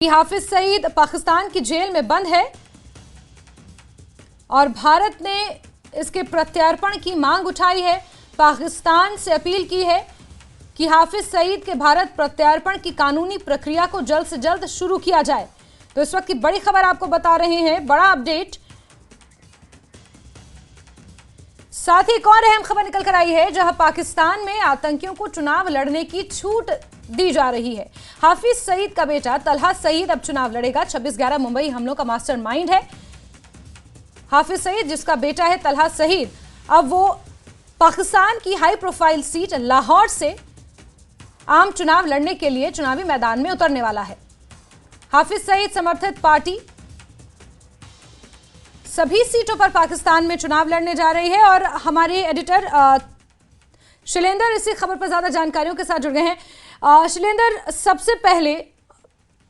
हाफिज सईद पाकिस्तान की जेल में बंद है और भारत ने इसके प्रत्यार्पण की मांग उठाई है। पाकिस्तान से अपील की है कि हाफिज सईद के भारत प्रत्यार्पण की कानूनी प्रक्रिया को जल्द से जल्द शुरू किया जाए। तो इस वक्त की बड़ी खबर आपको बता रहे हैं, बड़ा अपडेट। साथ ही एक और अहम खबर निकल कर आई है, जहां पाकिस्तान में आतंकियों को चुनाव लड़ने की छूट दी जा रही है। हाफिज सईद का बेटा तलहा सईद अब चुनाव लड़ेगा। 26/11 मुंबई हमलों का मास्टरमाइंड है हाफिज सईद, जिसका बेटा है तलहा सईद। अब वो पाकिस्तान की हाई प्रोफाइल सीट लाहौर से आम चुनाव लड़ने के लिए चुनावी मैदान में उतरने वाला है। हाफिज सईद समर्थित पार्टी सभी सीटों पर पाकिस्तान में चुनाव लड़ने जा रही है और हमारे एडिटर शैलेंद्र इसी खबर पर ज्यादा जानकारियों के साथ जुड़ गए हैं। शैलेंद्र, सबसे पहले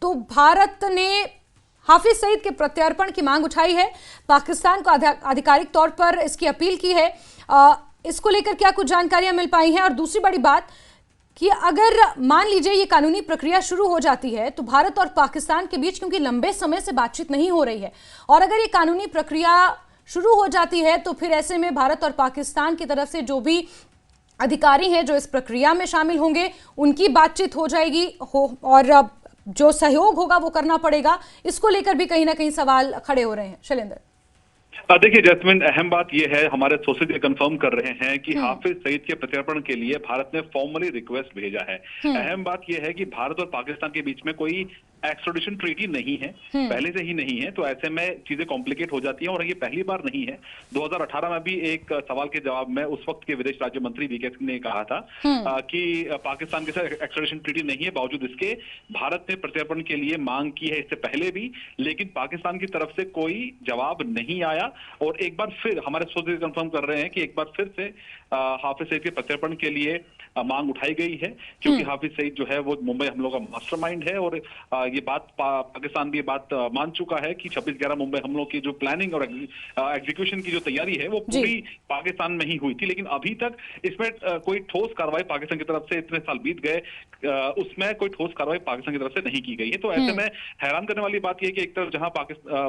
तो भारत ने हाफिज सईद के प्रत्यार्पण की मांग उठाई है, पाकिस्तान को आधिकारिक तौर पर इसकी अपील की है। इसको लेकर क्या कुछ जानकारियां मिल पाई हैं? और दूसरी बड़ी बात कि अगर मान लीजिए ये कानूनी प्रक्रिया शुरू हो जाती है तो भारत और पाकिस्तान के बीच, क्योंकि लंबे समय से बातचीत नहीं हो रही है, और अगर ये कानूनी प्रक्रिया शुरू हो जाती है तो फिर ऐसे में भारत और पाकिस्तान की तरफ से जो भी अधिकारी हैं जो इस प्रक्रिया में शामिल होंगे उनकी बातचीत हो जाएगी और जो सहयोग होगा वो करना पड़ेगा। इसको लेकर भी कहीं ना कहीं सवाल खड़े हो रहे हैं। शैलेंद्र, देखिए जैस्मिन, अहम बात यह है, हमारे सोर्सेज ये कंफर्म कर रहे हैं कि हाफिज सईद के प्रत्यार्पण के लिए भारत ने फॉर्मली रिक्वेस्ट भेजा है। अहम बात यह है कि भारत और पाकिस्तान के बीच में कोई एक्स्ट्राडिशन ट्रीटी नहीं है, पहले से ही नहीं है, तो ऐसे में चीजें कॉम्प्लिकेट हो जाती हैं। और ये पहली बार नहीं है, 2018 में भी एक सवाल के जवाब में उस वक्त के विदेश राज्य मंत्री वीके सिंह ने कहा था कि पाकिस्तान के साथ एक्स्ट्राडिशन ट्रीटी नहीं है, बावजूद इसके भारत ने प्रत्यार्पण के लिए मांग की है इससे पहले भी, लेकिन पाकिस्तान की तरफ से कोई जवाब नहीं आया। और एक बार फिर हमारे सोर्सेज कंफर्म कर रहे हैं कि एक बार फिर से हाफिज सईद के प्रत्यार्पण के लिए मांग उठाई गई है, क्योंकि हाफिज सईद जो है वो मुंबई हमलों का मास्टरमाइंड है। और ये बात पाकिस्तान भी ये बात मान चुका है कि 26/11 मुंबई हमलों की जो प्लानिंग और एग्जीक्यूशन की जो तैयारी है वो पूरी पाकिस्तान में ही हुई थी, लेकिन अभी तक इसमें कोई ठोस कार्रवाई पाकिस्तान की तरफ से, इतने साल बीत गए, उसमें कोई ठोस कार्रवाई पाकिस्तान की तरफ से नहीं की गई है। तो ऐसे में हैरान करने वाली बात यह है कि एक तरफ जहां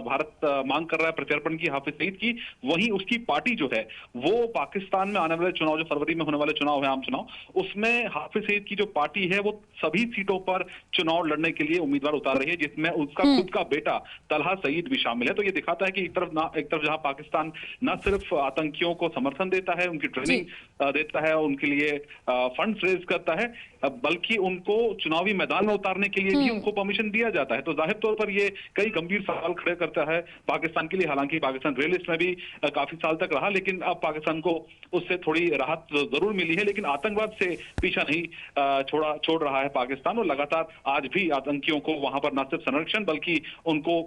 भारत मांग कर रहा है प्रत्यार्पण की हाफिज सईद की, वहीं उसकी पार्टी जो है वो पाकिस्तान में आने वाले चुनाव, जो फरवरी में होने वाले चुनाव है, आम चुनाव, उसमें हाफिज सईद की जो पार्टी है वो सभी सीटों पर चुनाव लड़ने के लिए उम्मीदवार उतार रही है, जिसमें उसका खुद का बेटा तलहा सईद भी शामिल है। तो ये दिखाता है कि एक तरफ जहां पाकिस्तान न सिर्फ आतंकियों को समर्थन देता है, उनकी ट्रेनिंग देता है, उनके लिए फंड्स रेज करता है, बल्कि उनको चुनावी मैदान में उतारने के लिए भी उनको परमिशन दिया जाता है। तो जाहिर तौर पर ये कई गंभीर सवाल खड़े करता है पाकिस्तान के लिए। हालांकि पाकिस्तान ग्रे लिस्ट में भी काफी साल तक रहा, लेकिन अब पाकिस्तान को उससे थोड़ी राहत जरूर मिली है, लेकिन आतंकवाद से पीछा नहीं छोड़ रहा है पाकिस्तान। और लगातार आज भी आतंकियों को वहां पर न सिर्फ संरक्षण बल्कि उनको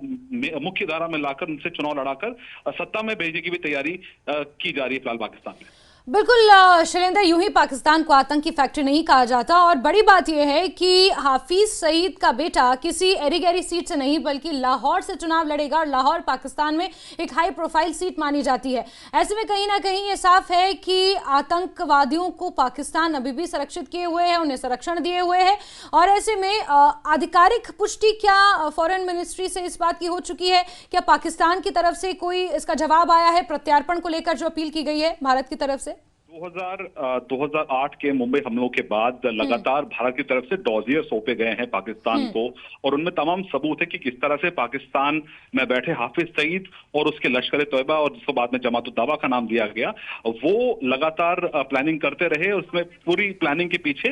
मुख्य धारा में लाकर उनसे चुनाव लड़ाकर सत्ता में भेजने की भी तैयारी की जा रही है फिलहाल पाकिस्तान में। बिल्कुल शैलेंद्र, यूं ही पाकिस्तान को आतंकी फैक्ट्री नहीं कहा जाता। और बड़ी बात यह है कि हाफिज सईद का बेटा किसी एरी गैरी सीट से नहीं बल्कि लाहौर से चुनाव लड़ेगा, और लाहौर पाकिस्तान में एक हाई प्रोफाइल सीट मानी जाती है। ऐसे में कहीं ना कहीं ये साफ है कि आतंकवादियों को पाकिस्तान अभी भी संरक्षित किए हुए है, उन्हें संरक्षण दिए हुए है। और ऐसे में आधिकारिक पुष्टि क्या फॉरेन मिनिस्ट्री से इस बात की हो चुकी है? क्या पाकिस्तान की तरफ से कोई इसका जवाब आया है प्रत्यार्पण को लेकर जो अपील की गई है भारत की तरफ से? 2008 के मुंबई हमलों के बाद लगातार भारत की तरफ से डॉजियर सौंपे गए हैं पाकिस्तान को, और उनमें तमाम सबूत है कि किस तरह से पाकिस्तान में बैठे हाफिज सईद और उसके लश्कर-ए-तौयबा, और जिसको बाद में जमात-उद-दावा का नाम दिया गया, वो लगातार प्लानिंग करते रहे। उसमें पूरी प्लानिंग के पीछे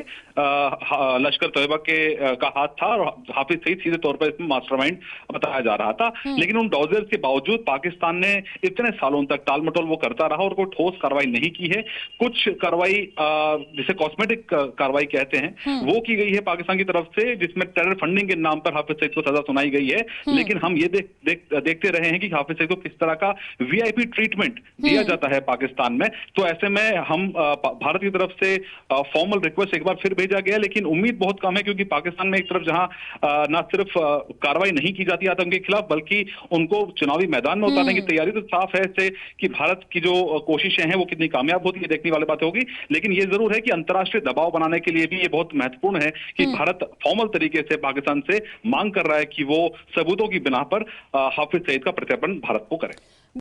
लश्कर-तौयबा का हाथ था, और हाफिज सईद सीधे तौर पर इसमें मास्टरमाइंड बताया जा रहा था। लेकिन उन डॉजियर के बावजूद पाकिस्तान ने इतने सालों तक टाल-मटोल वो करता रहा और कोई ठोस कार्रवाई नहीं की है। कुछ कार्रवाई जिसे कॉस्मेटिक कार्रवाई कहते हैं वो की गई है पाकिस्तान की तरफ से, जिसमें टेरर फंडिंग के नाम पर हाफिज सईद को सजा सुनाई गई है। लेकिन हम ये देखते रहे हैं कि हाफिज सईद को किस तरह का वीआईपी ट्रीटमेंट दिया जाता है पाकिस्तान में। तो ऐसे में हम भारत की तरफ से फॉर्मल रिक्वेस्ट एक बार फिर भेजा गया, लेकिन उम्मीद बहुत कम है, क्योंकि पाकिस्तान में एक तरफ जहां न सिर्फ कार्रवाई नहीं की जाती आतंक के खिलाफ, बल्कि उनको चुनावी मैदान में उतारने की तैयारी, तो साफ है इससे कि भारत की जो कोशिशें हैं वो कितनी कामयाब होती है देखने वाली बात होगी। लेकिन ये जरूर है कि अंतर्राष्ट्रीय दबाव बनाने के लिए भी ये बहुत महत्वपूर्ण है कि भारत फॉर्मल तरीके से पाकिस्तान से मांग कर रहा है कि वो सबूतों की बिना पर हाफिज सईद का प्रत्यर्पण भारत को करे।